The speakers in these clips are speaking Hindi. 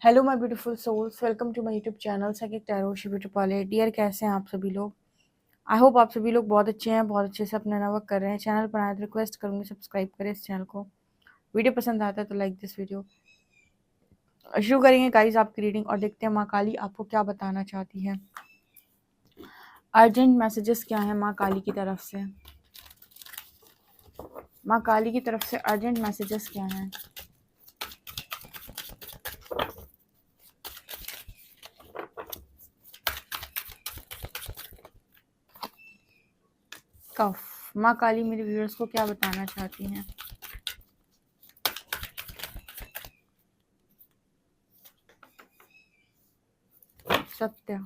Hello my beautiful souls, welcome to my YouTube channel psychic tarot she beauty parlour. Dear, कैसे हैं आप सभी लोग? आई होप आप सभी लोग बहुत अच्छे हैं, बहुत अच्छे से अपना वर्क कर रहे हैं। चैनल पर आए तो रिक्वेस्ट करूंगी सब्सक्राइब करें इस चैनल को। वीडियो पसंद आता है तो लाइक दिस वीडियो। शुरू करेंगे गाइस आपकी रीडिंग और देखते हैं माँ काली आपको क्या बताना चाहती है। अर्जेंट मैसेजेस क्या है माँ काली की तरफ से? माँ काली की तरफ से अर्जेंट मैसेजेस क्या हैं? कफ। माँ काली मेरे व्यूअर्स को क्या बताना चाहती हैं? सत्य।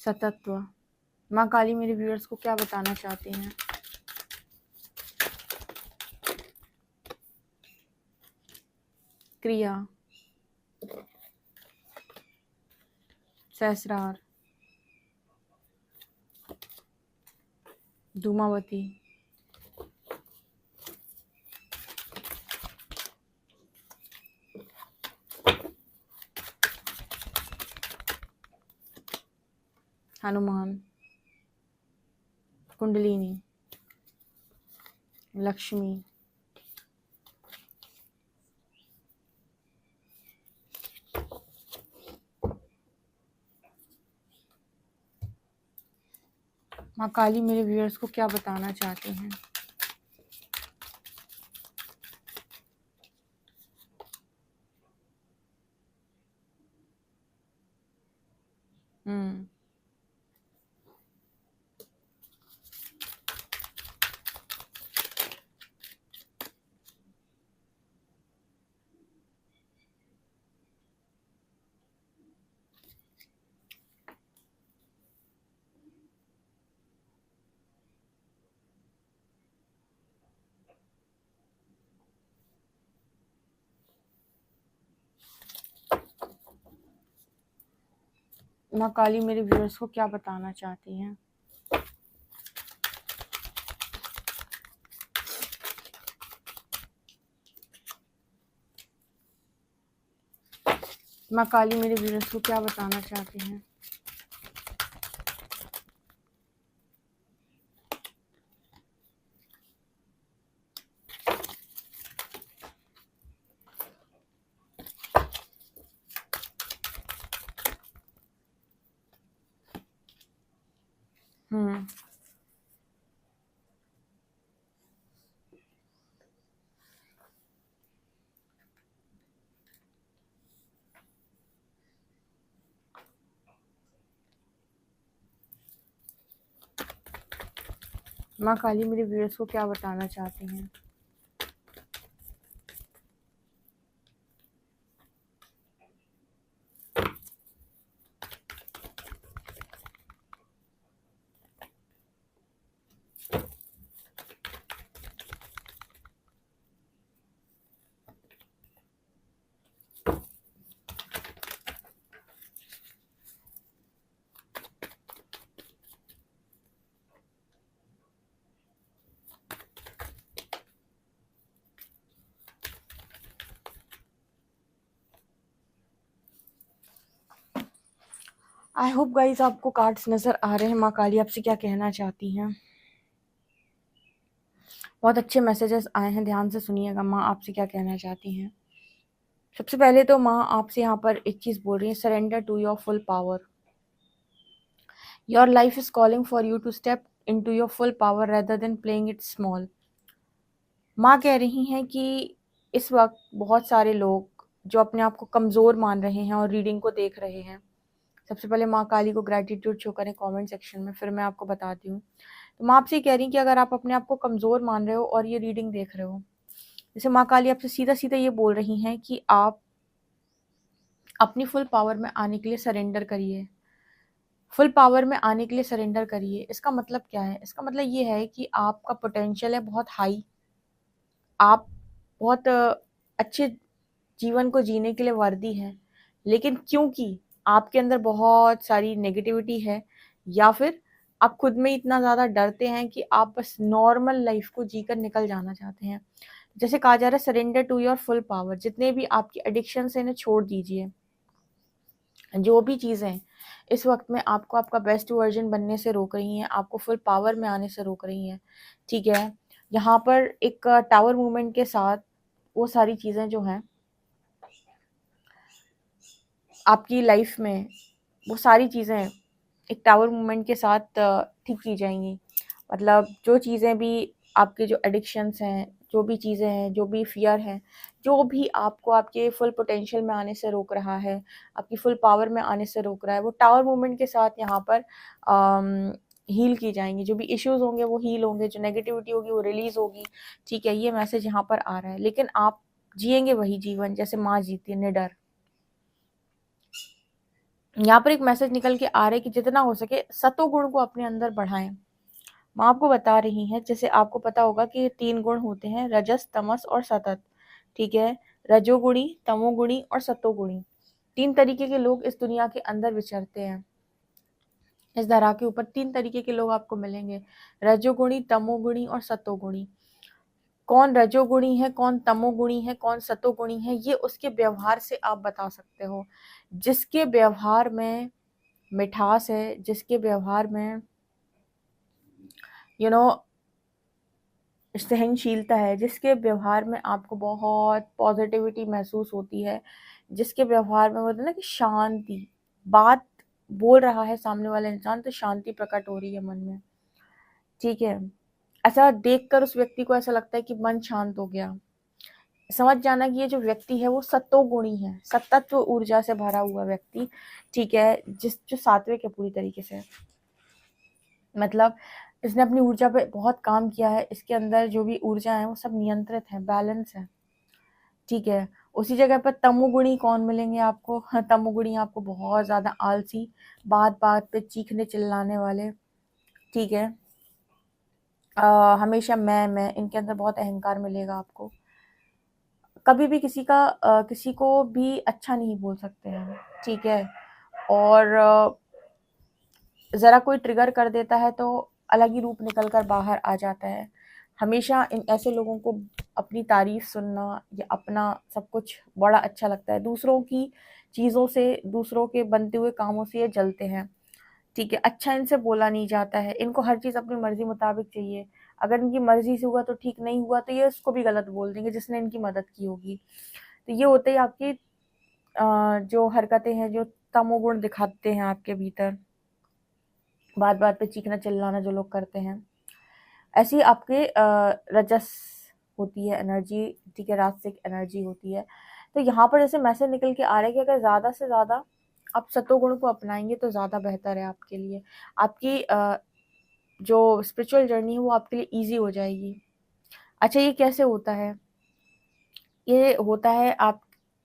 सतत्व। माँ काली मेरे व्यूअर्स को क्या बताना चाहती हैं? क्रिया। सहस्रार। धूमावती। हनुमान। कुंडलिनी। लक्ष्मी। माँ काली मेरे व्यूअर्स को क्या बताना चाहती हैं? हम्म। माँ काली मेरे व्यूअर्स को क्या बताना चाहती हैं? माँ काली मेरे व्यूअर्स को क्या बताना चाहती हैं? हम्म। माँ काली मेरे व्यूअर्स को क्या बताना चाहती हैं? आई होप गाइस आपको कार्ड्स नजर आ रहे हैं माँ काली आपसे क्या कहना चाहती हैं। बहुत अच्छे मैसेजेस आए हैं, ध्यान से सुनिएगा माँ आपसे क्या कहना चाहती हैं। सबसे पहले तो माँ आपसे यहाँ पर एक चीज बोल रही है, surrender to your full power. Your life is calling for you to step in to your full power rather then playing it small. माँ कह रही हैं कि इस वक्त बहुत सारे लोग जो अपने आप को कमज़ोर मान रहे हैं और रीडिंग को देख रहे हैं। सबसे पहले माँ काली को ग्रैटिट्यूड शो करें कमेंट सेक्शन में, फिर मैं आपको बताती हूँ। तो माँ आपसे कह रही हैं कि अगर आप अपने आप को कमज़ोर मान रहे हो और ये रीडिंग देख रहे हो, जैसे माँ काली आपसे सीधा सीधा ये बोल रही हैं कि आप अपनी फुल पावर में आने के लिए सरेंडर करिए। फुल पावर में आने के लिए सरेंडर करिए। इसका मतलब क्या है? इसका मतलब ये है कि आपका पोटेंशियल है बहुत हाई, आप बहुत अच्छे जीवन को जीने के लिए वर्दी हैं, लेकिन क्योंकि आपके अंदर बहुत सारी नेगेटिविटी है, या फिर आप खुद में इतना ज़्यादा डरते हैं कि आप बस नॉर्मल लाइफ को जीकर निकल जाना चाहते हैं। जैसे कहा जा रहा है surrender to your full power, जितने भी आपकी एडिक्शन है इन्हें छोड़ दीजिए। जो भी चीज़ें इस वक्त में आपको आपका बेस्ट वर्जन बनने से रोक रही हैं, आपको फुल पावर में आने से रोक रही हैं, ठीक है, यहाँ पर एक टावर मूवमेंट के साथ वो सारी चीज़ें जो हैं आपकी लाइफ में, वो सारी चीज़ें एक टावर मूवमेंट के साथ ठीक की जाएंगी। मतलब जो चीज़ें भी आपके जो एडिक्शंस हैं, जो भी चीज़ें हैं, जो भी फ़ियर हैं, जो भी आपको आपके फुल पोटेंशियल में आने से रोक रहा है, आपकी फुल पावर में आने से रोक रहा है, वो टावर मूवमेंट के साथ यहाँ पर हील की जाएंगी। जो भी इश्यूज़ होंगे वो हील होंगे, जो नेगेटिविटी होगी वो रिलीज़ होगी, ठीक है। ये मैसेज यहाँ पर आ रहा है, लेकिन आप जिएंगे वही जीवन जैसे माँ जीती है, निडर। यहाँ पर एक मैसेज निकल के आ रहा है कि जितना हो सके सतोगुण को अपने अंदर बढ़ाएं। माँ आपको बता रही हैं, जैसे आपको पता होगा कि 3 गुण होते हैं, रजस, तमस और सतत, ठीक है। रजोगुणी, तमोगुणी और सतोगुणी, 3 तरीके के लोग इस दुनिया के अंदर विचरते हैं। इस धरा के ऊपर 3 तरीके के लोग आपको मिलेंगे, रजोगुणी, तमोगुणी और सतोगुणी। कौन रजोगुणी है, कौन तमोगुणी है, कौन सतोगुणी है, ये उसके व्यवहार से आप बता सकते हो। जिसके व्यवहार में मिठास है, जिसके व्यवहार में यू नो सहनशीलता है, जिसके व्यवहार में आपको बहुत पॉजिटिविटी महसूस होती है, जिसके व्यवहार में होता है ना कि शांति, बात बोल रहा है सामने वाला इंसान तो शांति प्रकट हो रही है मन में, ठीक है। ऐसा देखकर उस व्यक्ति को ऐसा लगता है कि मन शांत हो गया। समझ जाना कि ये जो व्यक्ति है वो सत्वगुणी है, सतत्व ऊर्जा से भरा हुआ व्यक्ति, ठीक है, जो सात्विक है पूरी तरीके से। मतलब इसने अपनी ऊर्जा पे बहुत काम किया है, इसके अंदर जो भी ऊर्जा है वो सब नियंत्रित है, बैलेंस है, ठीक है। उसी जगह पर तमोगुणी कौन मिलेंगे आपको? हाँ, तमोगुणी आपको बहुत ज़्यादा आलसी, बात बात पे चीखने चिल्लाने वाले, ठीक है। हमेशा मैं इनके अंदर बहुत अहंकार मिलेगा आपको। कभी भी किसी को भी अच्छा नहीं बोल सकते हैं, ठीक है। और ज़रा कोई ट्रिगर कर देता है तो अलग ही रूप निकल कर बाहर आ जाता है। हमेशा इन ऐसे लोगों को अपनी तारीफ सुनना या अपना सब कुछ बड़ा अच्छा लगता है। दूसरों की चीज़ों से, दूसरों के बनते हुए कामों से ये जलते हैं, ठीक है। अच्छा इनसे बोला नहीं जाता है, इनको हर चीज़ अपनी मर्जी मुताबिक चाहिए। अगर इनकी मर्जी से हुआ तो ठीक, नहीं हुआ तो ये उसको भी गलत बोल देंगे जिसने इनकी मदद की होगी। तो ये होते ही आपकी जो हरकतें हैं, जो तमोगुण दिखाते हैं आपके भीतर, बात बात पे चीखना चिल्लाना जो लोग करते हैं, ऐसी आपके रजस होती है एनर्जी, ठीक है, राजसिक एनर्जी होती है। तो यहाँ पर जैसे मैसेज निकल के आ रहा है कि अगर ज़्यादा से ज़्यादा आप सतोगुण को अपनाएंगे तो ज़्यादा बेहतर है आपके लिए। आपकी जो स्पिरिचुअल जर्नी है वो आपके लिए ईजी हो जाएगी। अच्छा, ये कैसे होता है? ये होता है आप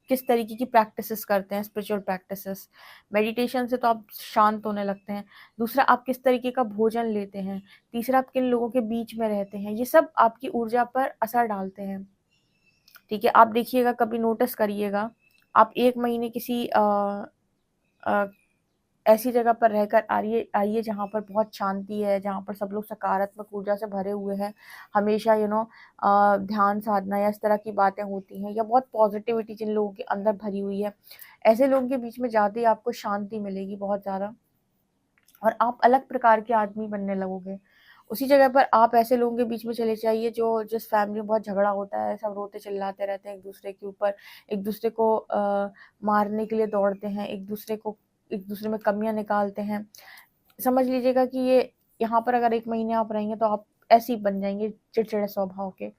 किस तरीके की प्रैक्टिसेस करते हैं, स्पिरिचुअल प्रैक्टिसेस। मेडिटेशन से तो आप शांत होने लगते हैं। दूसरा, आप किस तरीके का भोजन लेते हैं। तीसरा, आप किन लोगों के बीच में रहते हैं। ये सब आपकी ऊर्जा पर असर डालते हैं, ठीक है। आप देखिएगा, कभी नोटिस करिएगा, आप 1 महीने किसी अ, ऐसी जगह पर रहकर आइए आइए जहाँ पर बहुत शांति है, जहाँ पर सब लोग सकारात्मक ऊर्जा से भरे हुए हैं, हमेशा ध्यान साधना या इस तरह की बातें होती हैं, या बहुत पॉजिटिविटी जिन लोगों के अंदर भरी हुई है, ऐसे लोगों के बीच में जाते ही आपको शांति मिलेगी बहुत ज़्यादा, और आप अलग प्रकार के आदमी बनने लगोगे। उसी जगह पर आप ऐसे लोगों के बीच में चले जाइए जो जिस फैमिली में बहुत झगड़ा होता है, सब रोते चिल्लाते रहते हैं एक दूसरे के ऊपर, एक दूसरे को मारने के लिए दौड़ते हैं, एक दूसरे में कमियां निकालते हैं। समझ लीजिएगा कि ये यहाँ पर अगर 1 महीने आप रहेंगे तो आप ऐसे ही बन जाएंगे, चिड़चिड़े स्वभाव के।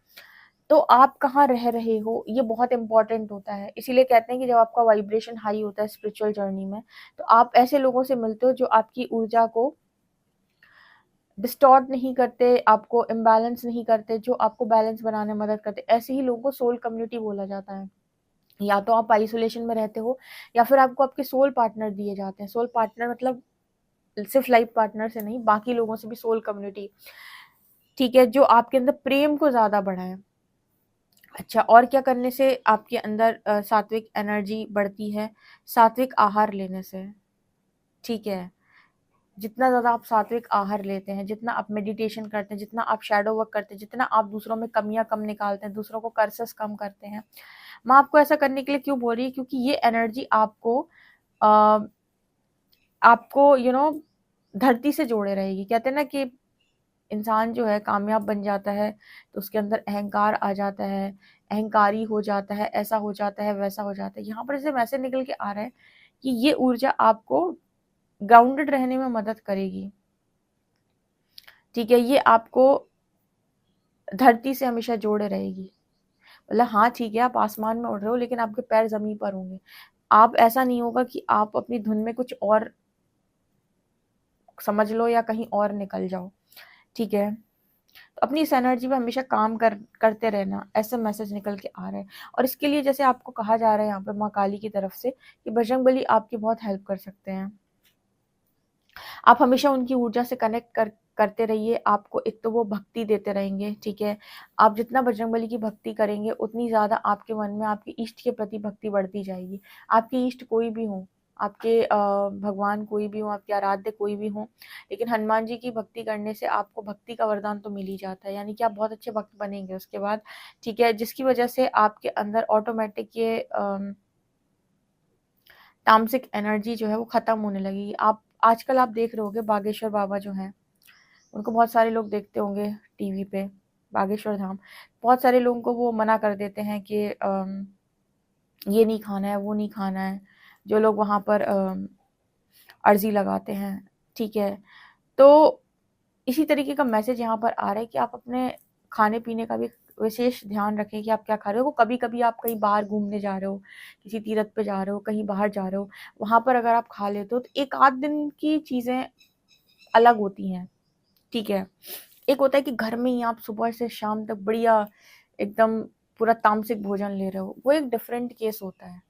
तो आप कहाँ रह रहे हो, ये बहुत इंपॉर्टेंट होता है। इसीलिए कहते हैं कि जब आपका वाइब्रेशन हाई होता है स्पिरिचुअल जर्नी में, तो आप ऐसे लोगों से मिलते हो जो आपकी ऊर्जा को डिस्टॉर्ट नहीं करते, आपको इम्बैलेंस नहीं करते, जो आपको बैलेंस बनाने में मदद करते। ऐसे ही लोगों को सोल कम्युनिटी बोला जाता है। या तो आप आइसोलेशन में रहते हो, या फिर आपको आपके सोल पार्टनर दिए जाते हैं। सोल पार्टनर मतलब सिर्फ लाइफ पार्टनर से नहीं, बाकी लोगों से भी, सोल कम्युनिटी, ठीक है, जो आपके अंदर प्रेम को ज़्यादा बढ़ाए। अच्छा, और क्या करने से आपके अंदर सात्विक एनर्जी बढ़ती है? सात्विक आहार लेने से, ठीक है। जितना ज़्यादा आप सात्विक आहार लेते हैं, जितना आप मेडिटेशन करते हैं, जितना आप शैडो वर्क करते हैं, जितना आप दूसरों में कमियां कम निकालते हैं, दूसरों को कर्सेस कम करते हैं। मैं आपको ऐसा करने के लिए क्यों बोल रही है? क्योंकि ये एनर्जी आपको आ, आपको धरती से जोड़े रहेगी। कहते हैं ना कि इंसान जो है कामयाब बन जाता है तो उसके अंदर अहंकार आ जाता है, अहंकारी हो जाता है, ऐसा हो जाता है, वैसा हो जाता है। यहाँ पर से मैसेज निकल के आ रहा है कि ये ऊर्जा आपको ग्राउंडेड रहने में मदद करेगी, ठीक है। ये आपको धरती से हमेशा जोड़े रहेगी। मतलब हाँ ठीक है, आप आसमान में उड़ रहे हो लेकिन आपके पैर जमीन पर होंगे। आप, ऐसा नहीं होगा कि आप अपनी धुन में कुछ और समझ लो या कहीं और निकल जाओ, ठीक है। तो अपनी इस एनर्जी पे हमेशा काम करते रहना, ऐसा मैसेज निकल के आ रहा है। और इसके लिए जैसे आपको कहा जा रहा है यहाँ पे माँ काली की तरफ से कि बजरंगबली आपकी बहुत हेल्प कर सकते हैं। आप हमेशा उनकी ऊर्जा से कनेक्ट करते रहिए। आपको एक तो वो भक्ति देते रहेंगे, ठीक है। आप जितना बजरंगबली की भक्ति करेंगे उतनी ज़्यादा आपके मन में आपके इष्ट के प्रति भक्ति बढ़ती जाएगी। आपके इष्ट कोई भी हो, आपके भगवान कोई भी हो, आपके आराध्य कोई भी हो, लेकिन हनुमान जी की भक्ति करने से आपको भक्ति का वरदान तो मिल ही जाता है, यानी कि आप बहुत अच्छे भक्त बनेंगे उसके बाद, ठीक है। जिसकी वजह से आपके अंदर ऑटोमेटिक ये तामसिक एनर्जी जो है वो खत्म होने लगेगी। आप आजकल आप देख रहे होंगे बागेश्वर बाबा जो हैं, उनको बहुत सारे लोग देखते होंगे टीवी पे, बागेश्वर धाम। बहुत सारे लोगों को वो मना कर देते हैं कि ये नहीं खाना है, वो नहीं खाना है, जो लोग वहाँ पर अर्जी लगाते हैं, ठीक है। तो इसी तरीके का मैसेज यहाँ पर आ रहा है कि आप अपने खाने पीने का भी विशेष ध्यान रखें कि आप क्या खा रहे हो। कभी कभी आप कहीं बाहर घूमने जा रहे हो, किसी तीर्थ पे जा रहे हो, कहीं बाहर जा रहे हो, वहाँ पर अगर आप खा लेते हो तो एक आध दिन की चीज़ें अलग होती हैं, ठीक है। एक होता है कि घर में ही आप सुबह से शाम तक बढ़िया एकदम पूरा तामसिक भोजन ले रहे हो, वो एक डिफरेंट केस होता है,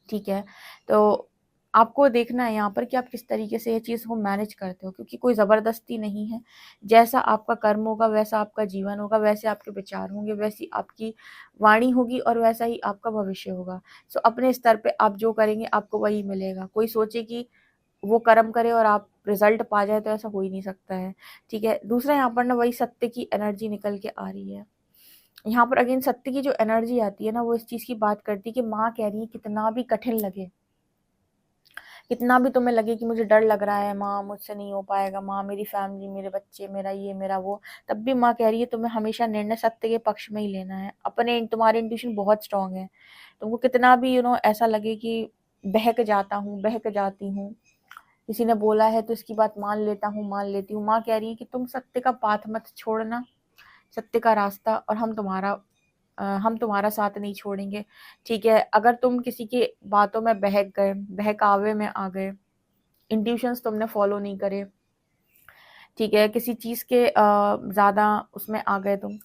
ठीक है। तो आपको देखना है यहाँ पर कि आप किस तरीके से ये चीज़ को मैनेज करते हो, क्योंकि कोई ज़बरदस्ती नहीं है। जैसा आपका कर्म होगा वैसा आपका जीवन होगा, वैसे आपके विचार होंगे, वैसी आपकी वाणी होगी और वैसा ही आपका भविष्य होगा। सो अपने स्तर पे आप जो करेंगे आपको वही मिलेगा। कोई सोचे कि वो कर्म करे और आप रिजल्ट पा जाए तो ऐसा हो ही नहीं सकता है, ठीक है। दूसरा यहाँ पर ना वही सत्य की एनर्जी निकल के आ रही है। यहाँ पर अगेन सत्य की जो एनर्जी आती है ना, वो इस चीज़ की बात करती है कि माँ कह रही है कितना भी कठिन लगे, कितना भी तुम्हें लगे कि मुझे डर लग रहा है, माँ मुझसे नहीं हो पाएगा, माँ मेरी फैमिली, मेरे बच्चे, मेरा ये मेरा वो, तब भी माँ कह रही है तुम्हें हमेशा निर्णय सत्य के पक्ष में ही लेना है। तुम्हारे इंट्यूशन बहुत स्ट्रांग है। तुमको कितना भी ऐसा लगे कि बहक जाता हूँ, बहक जाती हूँ, किसी ने बोला है तो इसकी बात मान लेता हूँ, मान लेती हूँ, माँ कह रही है कि तुम सत्य का पाथ मत छोड़ना, सत्य का रास्ता, और हम तुम्हारा साथ नहीं छोड़ेंगे, ठीक है। अगर तुम किसी की बातों में बहक गए, बहकावे में आ गए, इंट्यूशंस तुमने फॉलो नहीं करे, ठीक है, किसी चीज़ के ज़्यादा उसमें आ गए तुम,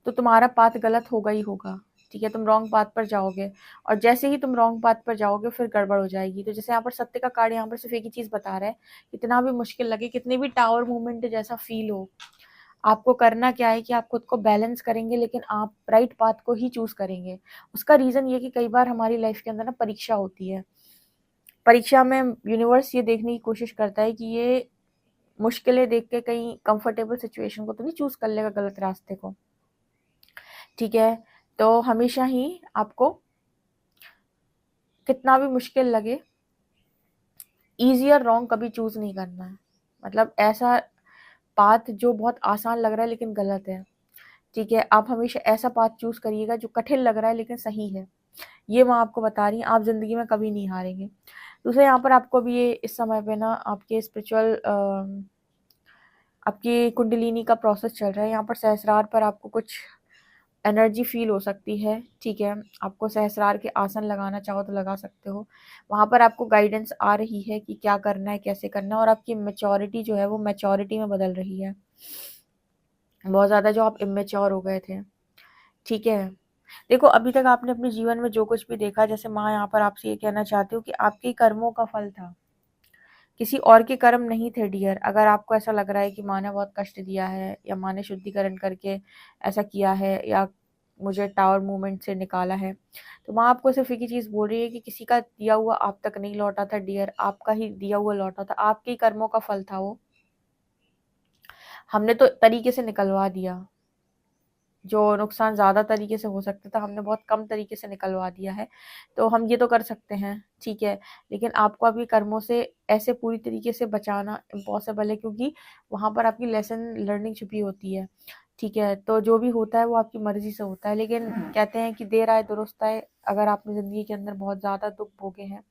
तो तुम्हारा पाथ गलत होगा ही होगा, ठीक है। तुम रॉन्ग पाथ पर जाओगे, और जैसे ही तुम रॉन्ग पाथ पर जाओगे फिर गड़बड़ हो जाएगी। तो जैसे यहाँ पर सत्य का कार्ड यहाँ पर सिर्फ एक ही चीज़ बता रहा है, कितना भी मुश्किल लगे, कितनी भी टावर मूवमेंट जैसा फील हो, आपको करना क्या है कि आप खुद को बैलेंस करेंगे, लेकिन आप राइट पाथ को ही चूज करेंगे। उसका रीज़न ये कि कई बार हमारी लाइफ के अंदर ना परीक्षा होती है। परीक्षा में यूनिवर्स ये देखने की कोशिश करता है कि ये मुश्किलें देख के कहीं कंफर्टेबल सिचुएशन को तो नहीं चूज कर लेगा, गलत रास्ते को, ठीक है। तो हमेशा ही आपको कितना भी मुश्किल लगे, ईजी और रॉन्ग कभी चूज नहीं करना है। मतलब ऐसा पाथ जो बहुत आसान लग रहा है लेकिन गलत है, ठीक है, आप हमेशा ऐसा पाथ चूज करिएगा जो कठिन लग रहा है लेकिन सही है। ये मैं आपको बता रही हूँ, आप जिंदगी में कभी नहीं हारेंगे। दूसरा यहाँ पर आपको भी ये इस समय पे ना आपके स्पिरिचुअल आपकी कुंडलिनी का प्रोसेस चल रहा है। यहाँ पर सहस्रार पर आपको कुछ एनर्जी फील हो सकती है, ठीक है। आपको सहस्रार के आसन लगाना चाहो तो लगा सकते हो। वहाँ पर आपको गाइडेंस आ रही है कि क्या करना है, कैसे करना है, और आपकी मेच्योरिटी जो है वो मैच्योरिटी में बदल रही है। बहुत ज़्यादा जो आप इमेच्योर हो गए थे, ठीक है। देखो अभी तक आपने अपने जीवन में जो कुछ भी देखा, जैसे माँ यहाँ पर आपसे ये कहना चाहती हूँ कि आपके कर्मों का फल था, किसी और के कर्म नहीं थे डियर। अगर आपको ऐसा लग रहा है कि माँ ने बहुत कष्ट दिया है या माँ ने शुद्धिकरण करके ऐसा किया है या मुझे टावर मूवमेंट से निकाला है, तो माँ आपको सिर्फ एक ही चीज़ बोल रही है कि किसी का दिया हुआ आप तक नहीं लौटा था डियर, आपका ही दिया हुआ लौटा था, आपके ही कर्मों का फल था वो। हमने तो तरीके से निकलवा दिया, जो नुकसान ज़्यादा तरीके से हो सकता था हमने बहुत कम तरीके से निकलवा दिया है। तो हम ये तो कर सकते हैं, ठीक है, लेकिन आपको आपके कर्मों से ऐसे पूरी तरीके से बचाना इम्पॉसिबल है, क्योंकि वहाँ पर आपकी लेसन लर्निंग छुपी होती है, ठीक है। तो जो भी होता है वो आपकी मर्जी से होता है, लेकिन कहते हैं कि देर आए दुरुस्त आए। अगर आपने ज़िंदगी के अंदर बहुत ज़्यादा दुख भोगे हैं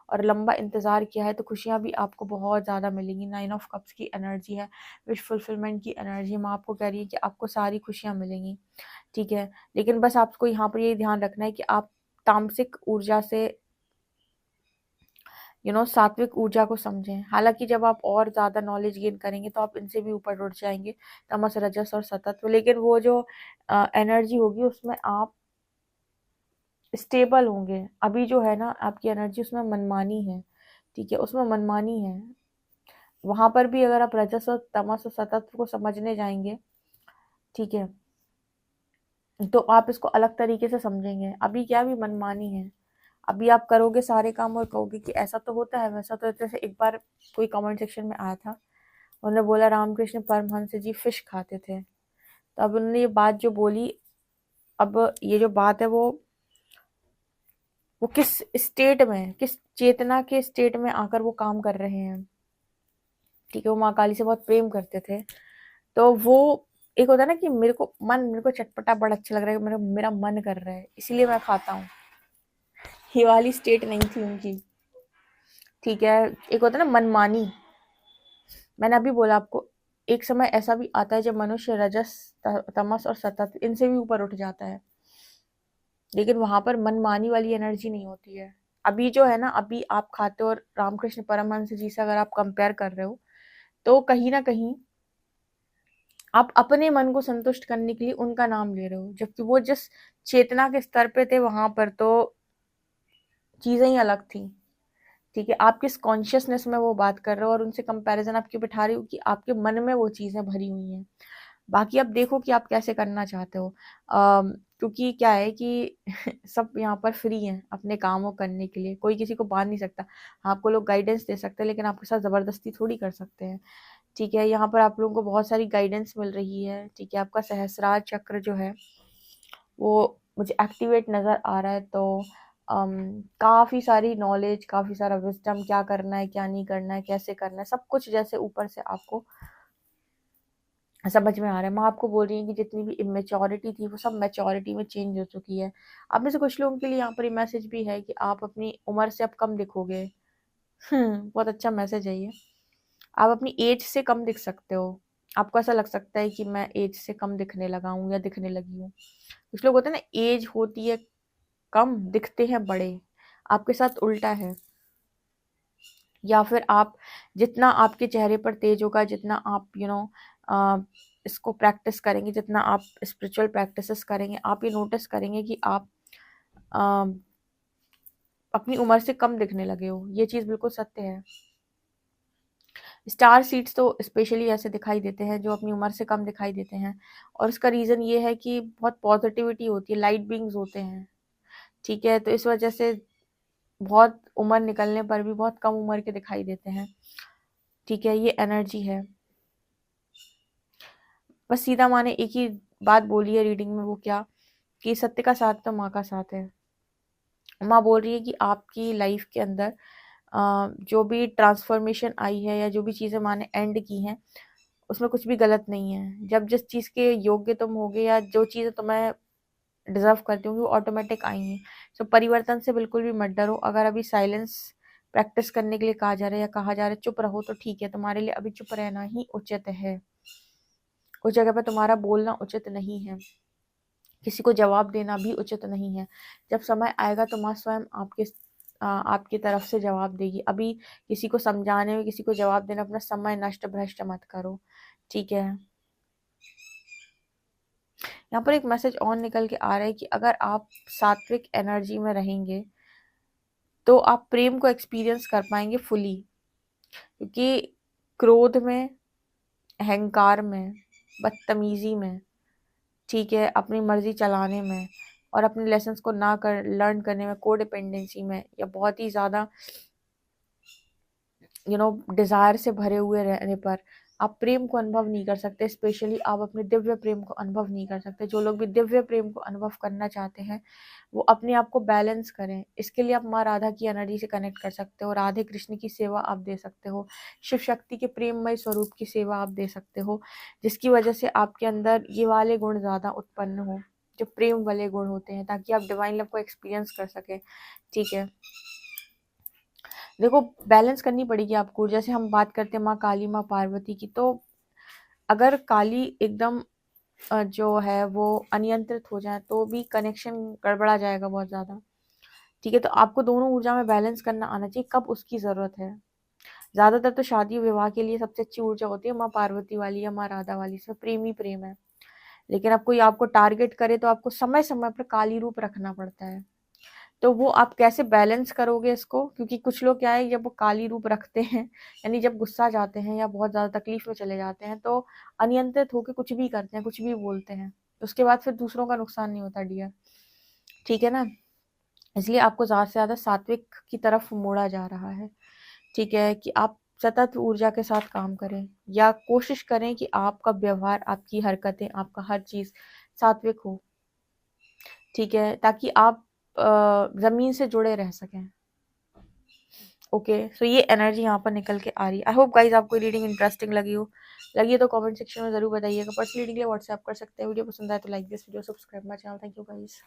और लंबा इंतज़ार किया है, तो खुशियाँ भी आपको बहुत ज़्यादा मिलेंगी। 9 ऑफ कप्स की एनर्जी है, विश फुलफिलमेंट की एनर्जी। माँ आपको कह रही है कि आपको सारी खुशियाँ मिलेंगी, ठीक है। लेकिन बस आपको यहाँ पर ये ध्यान रखना है कि आप तामसिक ऊर्जा से सात्विक ऊर्जा को समझें। हालाँकि जब आप और ज़्यादा नॉलेज गेन करेंगे तो आप इनसे भी ऊपर उठ जाएँगे, तमस, रजस और सतत्व। लेकिन वो जो एनर्जी होगी उसमें आप स्टेबल होंगे। अभी जो है ना आपकी एनर्जी उसमें मनमानी है, ठीक है, उसमें मनमानी है। वहाँ पर भी अगर आप रजस और तमस और सतत्व को समझने जाएँगे, ठीक है, तो आप इसको अलग तरीके से समझेंगे। अभी क्या भी मनमानी है। अभी आप करोगे सारे काम और कहोगे कि ऐसा तो होता है, वैसा तो। जैसे एक बार कोई कमेंट सेक्शन में आया था, उन्होंने बोला रामकृष्ण परमहंस जी फिश खाते थे। तो अब उन्होंने ये बात जो बोली, अब ये जो बात है वो किस स्टेट में, किस चेतना के स्टेट में आकर वो काम कर रहे हैं, ठीक है। वो माँ काली से बहुत प्रेम करते थे। तो वो एक होता है ना कि मेरे को चटपटा बड़ा अच्छा लग रहा है, मेरा मन कर रहा है इसीलिए मैं खाता हूँ। ये वाली स्टेट नहीं थी उनकी, ठीक है। एक होता है ना मनमानी। मैंने अभी बोला आपको, एक समय ऐसा भी आता है जब मनुष्य रजस, तमस और सतत इनसे भी ऊपर उठ जाता है, लेकिन वहां पर मनमानी वाली एनर्जी नहीं होती है। अभी जो है ना, अभी आप खाते हो और रामकृष्ण परमहंस जी से अगर आप कंपेयर कर रहे हो, तो कहीं ना कहीं आप अपने मन को संतुष्ट करने के लिए उनका नाम ले रहे हो, जबकि वो जिस चेतना के स्तर पे थे वहां पर तो चीजें ही अलग थी, ठीक है। आप किस कॉन्शियसनेस में वो बात कर रहे हो और उनसे कंपैरिजन आप क्यों बिठा रहे हो कि आपके मन में वो चीजें भरी हुई हैं। बाकी आप देखो कि आप कैसे करना चाहते हो। क्योंकि क्या है कि सब यहाँ पर फ्री हैं अपने कामों करने के लिए, कोई किसी को बांध नहीं सकता। आपको लोग गाइडेंस दे सकते हैं, लेकिन आपके साथ ज़बरदस्ती थोड़ी कर सकते हैं, ठीक है। यहाँ पर आप लोगों को बहुत सारी गाइडेंस मिल रही है, ठीक है। आपका सहस्रार चक्र जो है वो मुझे एक्टिवेट नज़र आ रहा है। तो काफ़ी सारी नॉलेज, काफ़ी सारा विजडम, क्या करना है क्या नहीं करना है, कैसे करना है, सब कुछ जैसे ऊपर से आपको समझ में आ रहा है। मैं आपको बोल रही हूँ कि जितनी भी इमेच्योरिटी थी वो सब मैच्योरिटी में चेंज हो चुकी है। अब में से कुछ लोगों के लिए यहाँ पर ये मैसेज भी है कि आप अपनी उम्र से अब कम दिखोगे। बहुत अच्छा मैसेज है ये। आप अपनी एज से कम दिख सकते हो। आपको ऐसा लग सकता है कि मैं एज से कम दिखने लगा हूँ या दिखने लगी हूँ। कुछ लोग होते हैं ना, एज होती है कम, दिखते हैं बड़े। आपके साथ उल्टा है। या फिर आप जितना आपके चेहरे पर तेज होगा, जितना आप इसको प्रैक्टिस करेंगे, जितना आप स्पिरिचुअल प्रैक्टिसेस करेंगे, आप ये नोटिस करेंगे कि आप अ, अपनी उम्र से कम दिखने लगे हो। ये चीज़ बिल्कुल सत्य है। स्टार सीड्स तो स्पेशली ऐसे दिखाई देते हैं जो अपनी उम्र से कम दिखाई देते हैं, और इसका रीज़न ये है कि बहुत पॉजिटिविटी होती है, लाइट बीइंग्स होते हैं, ठीक है। तो इस वजह से बहुत उम्र निकलने पर भी बहुत कम उम्र के दिखाई देते हैं, ठीक है। ये एनर्जी है। बस सीधा माँ ने एक ही बात बोली है रीडिंग में, वो क्या, कि सत्य का साथ तो माँ का साथ है। माँ बोल रही है कि आपकी लाइफ के अंदर जो भी ट्रांसफॉर्मेशन आई है या जो भी चीज़ें माँ ने एंड की हैं, उसमें कुछ भी गलत नहीं है। जब जिस चीज़ के योग्य तुम होगे या जो चीज़ें तुम्हें डिजर्व करती होंगी वो ऑटोमेटिक आएंगी। सो परिवर्तन से बिल्कुल भी मत डरो। अगर अभी साइलेंस प्रैक्टिस करने के लिए कहा जा रहा है या कहा जा रहा है चुप रहो, तो ठीक है, तुम्हारे लिए अभी चुप रहना ही उचित है। उस जगह पर तुम्हारा बोलना उचित नहीं है, किसी को जवाब देना भी उचित नहीं है। जब समय आएगा तो माँ स्वयं आपकी तरफ से जवाब देगी। अभी किसी को समझाने में, किसी को जवाब देना, अपना समय नष्ट भ्रष्ट मत करो, ठीक है। यहाँ पर एक मैसेज ऑन निकल के आ रहा है कि अगर आप सात्विक एनर्जी में रहेंगे तो आप प्रेम को एक्सपीरियंस कर पाएंगे फुली, क्योंकि क्रोध में, अहंकार में, बदतमीजी में, ठीक है, अपनी मर्जी चलाने में और अपने लेसन्स को ना कर लर्न करने में, कोडिपेंडेंसी में, या बहुत ही ज़्यादा डिज़ायर से भरे हुए रहने पर आप प्रेम को अनुभव नहीं कर सकते। स्पेशली आप अपने दिव्य प्रेम को अनुभव नहीं कर सकते। जो लोग भी दिव्य प्रेम को अनुभव करना चाहते हैं वो अपने आप को बैलेंस करें। इसके लिए आप माँ राधा की एनर्जी से कनेक्ट कर सकते हो, राधे कृष्ण की सेवा आप दे सकते हो, शिव शक्ति के प्रेममय स्वरूप की सेवा आप दे सकते हो, जिसकी वजह से आपके अंदर ये वाले गुण ज़्यादा उत्पन्न हो, जो प्रेम वाले गुण होते हैं, ताकि आप डिवाइन लव को एक्सपीरियंस कर सकें। ठीक है, देखो बैलेंस करनी पड़ेगी आपको। जैसे हम बात करते हैं माँ काली, माँ पार्वती की, तो अगर काली एकदम जो है वो अनियंत्रित हो जाए तो भी कनेक्शन गड़बड़ा जाएगा बहुत ज़्यादा। ठीक है, तो आपको दोनों ऊर्जा में बैलेंस करना आना चाहिए, कब उसकी ज़रूरत है। ज़्यादातर तो शादी विवाह के लिए सबसे अच्छी ऊर्जा होती है माँ पार्वती वाली या माँ राधा वाली, इसमें प्रेम ही प्रेम है। लेकिन अब कोई आपको टारगेट करे तो आपको समय समय पर काली रूप रखना पड़ता है। तो वो आप कैसे बैलेंस करोगे इसको, क्योंकि कुछ लोग क्या है, जब वो काली रूप रखते हैं, यानी जब गुस्सा जाते हैं या बहुत ज़्यादा तकलीफ में चले जाते हैं, तो अनियंत्रित होकर कुछ भी करते हैं, कुछ भी बोलते हैं, उसके बाद फिर दूसरों का नुकसान नहीं होता डियर। ठीक है ना, इसलिए आपको ज़्यादा से ज़्यादा सात्विक की तरफ मोड़ा जा रहा है। ठीक है, कि आप सतत ऊर्जा के साथ काम करें, या कोशिश करें कि आपका व्यवहार, आपकी हरकतें, आपका हर चीज़ सात्विक हो। ठीक है, ताकि आप ज़मीन से जुड़े रह सकें। ओके, सो ये एनर्जी यहाँ पर निकल के आ रही है। आई होप गाइज आपको रीडिंग इंटरेस्टिंग लगी है तो कमेंट सेक्शन में ज़रूर बताइएगा। पर्सनल रीडिंग के लिए व्हाट्सएप कर सकते हैं। वीडियो पसंद आए तो like this video, subscribe my channel. Thank you guys.